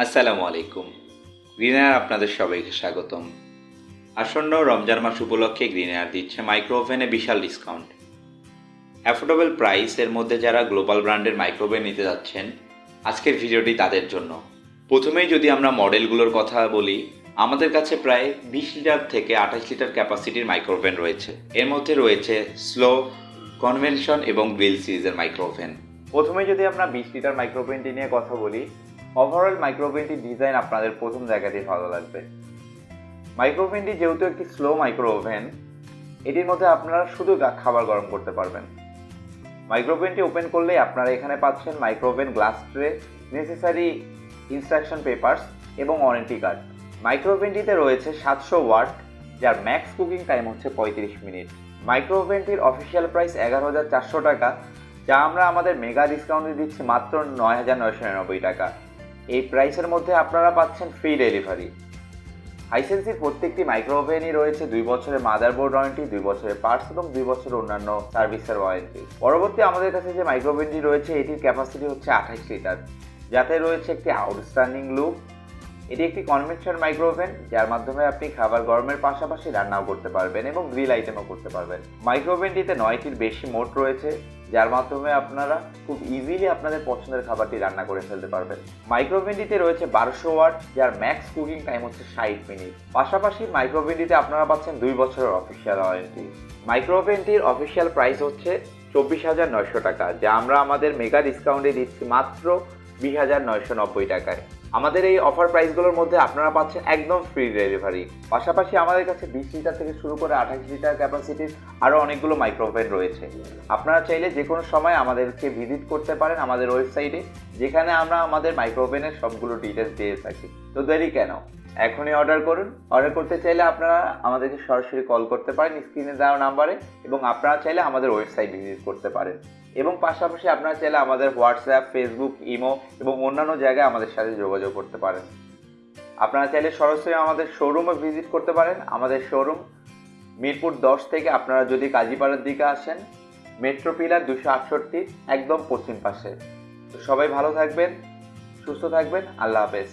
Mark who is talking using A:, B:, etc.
A: আসসালামু আলাইকুম। গ্রিনার আপনাদের সবাইকে স্বাগতম। আসন্ন রমজান মাস উপলক্ষে গ্রিনার দিচ্ছে মাইক্রো ওভেনে বিশাল ডিসকাউন্ট। অ্যাফোর্ডেবল প্রাইসের মধ্যে যারা গ্লোবাল ব্র্যান্ডের মাইক্রো ওভেন নিতে যাচ্ছেন, আজকের ভিডিওটি তাদের জন্য। প্রথমেই যদি আমরা মডেলগুলোর কথা বলি, আমাদের কাছে প্রায় 20 লিটার থেকে 28 লিটার ক্যাপাসিটির মাইক্রো ওভেন রয়েছে। এর মধ্যে রয়েছে স্লো, কনভেনশন এবং গ্রিল সিরিজের মাইক্রো ওভেন। প্রথমে যদি আমরা 20 লিটার মাইক্রো ওভেনটি নিয়ে কথা বলি, ওভারঅল মাইক্রো ওভেনটির ডিজাইন আপনাদের প্রথম জায়গাতেই ভালো লাগবে। মাইক্রো ওভেনটি যেহেতু একটি স্লো মাইক্রো ওভেন, এটির মধ্যে আপনারা শুধু খাবার গরম করতে পারবেন। মাইক্রো ওভেনটি ওপেন করলেই আপনারা এখানে পাচ্ছেন micro oven glass tray, necessary instruction papers এবং ওয়ারেন্টি কার্ড। মাইক্রো ওভেনটিতে রয়েছে 700 ওয়াট, যার ম্যাক্স কুকিং টাইম হচ্ছে 35 মিনিট। মাইক্রো ওভেনটির অফিসিয়াল প্রাইস 11,400 টাকা, যা আমরা আমাদের মেগা ডিসকাউন্টে দিচ্ছি মাত্র 9,999 টাকা। এই প্রাইসের মধ্যে আপনারা পাচ্ছেন ফ্রি ডেলিভারি। হাইসেন্সির প্রত্যেকটি মাইক্রো ওভেনই রয়েছে 2 বছরের মাদারবোর্ড ওয়ারেন্টি, 2 বছরের পার্টস এবং 2 বছরের অন্যান্য সার্ভিসের ওয়ারেন্টি। পরবর্তী আমাদের কাছে যে মাইক্রো ওভেনটি রয়েছে, এটির ক্যাপাসিটি হচ্ছে 28 লিটার, যাতে রয়েছে একটি আউটস্ট্যান্ডিং লুক। এটি একটি কনভেনশন মাইক্রো ওভেন, যার মাধ্যমে আপনি খাবার গরমের পাশাপাশি রান্নাও করতে পারবেন এবং গ্রিল আইটেমও করতে পারবেন। মাইক্রো ওভেনটিতে 9টির বেশি মোড রয়েছে, যার মাধ্যমে আপনারা খুব ইজিলি আপনাদের পছন্দের খাবারটি রান্না করে ফেলতে পারবেন। মাইক্রো ওভেনটিতে রয়েছে 1200 ওয়াট, যার ম্যাক্স কুকিং টাইম হচ্ছে 60 মিনিট। পাশাপাশি মাইক্রো ওভেনটিতে আপনারা পাচ্ছেন 2 বছরের অফিসিয়াল ওয়ারেন্টি। মাইক্রো ওভেনটির অফিসিয়াল প্রাইস হচ্ছে 24,900 টাকা, যা আমরা আমাদের মেগা ডিসকাউন্টে দিচ্ছি মাত্র 20,990 টাকায়। আমাদের এই অফার প্রাইসগুলোর মধ্যে আপনারা পাচ্ছেন একদম ফ্রি ডেলিভারি। পাশাপাশি আমাদের কাছে 20 লিটার থেকে শুরু করে 28 লিটার ক্যাপাসিটির আরও অনেকগুলো মাইক্রো ওভেন রয়েছে। আপনারা চাইলে যে কোনো সময় আমাদেরকে ভিজিট করতে পারেন আমাদের ওয়েবসাইটে, যেখানে আমরা আমাদের মাইক্রো ওভেনের সবগুলো ডিটেলস দিয়ে থাকি। তো দেরি কেন, এখনই অর্ডার করুন। অর্ডার করতে চাইলে আপনারা আমাদেরকে সরাসরি কল করতে পারেন স্ক্রিনে দেওয়া নাম্বারে, এবং আপনারা চাইলে আমাদের ওয়েবসাইট ভিজিট করতে পারেন। এবং পাশাপাশি আপনারা চাইলে আমাদের হোয়াটসঅ্যাপ, ফেসবুক, ইমো এবং অন্যান্য জায়গায় আমাদের সাথে যোগাযোগ করতে পারেন। আপনারা চাইলে সরাসরি আমাদের শোরুমে ভিজিট করতে পারেন। আমাদের শোরুম মিরপুর 10 থেকে আপনারা যদি কাজীপাড়ার দিকে আসেন, মেট্রো পিলার 268 একদম পশ্চিম পাশে। তো সবাই ভালো থাকবেন, সুস্থ থাকবেন। আল্লাহ হাফেজ।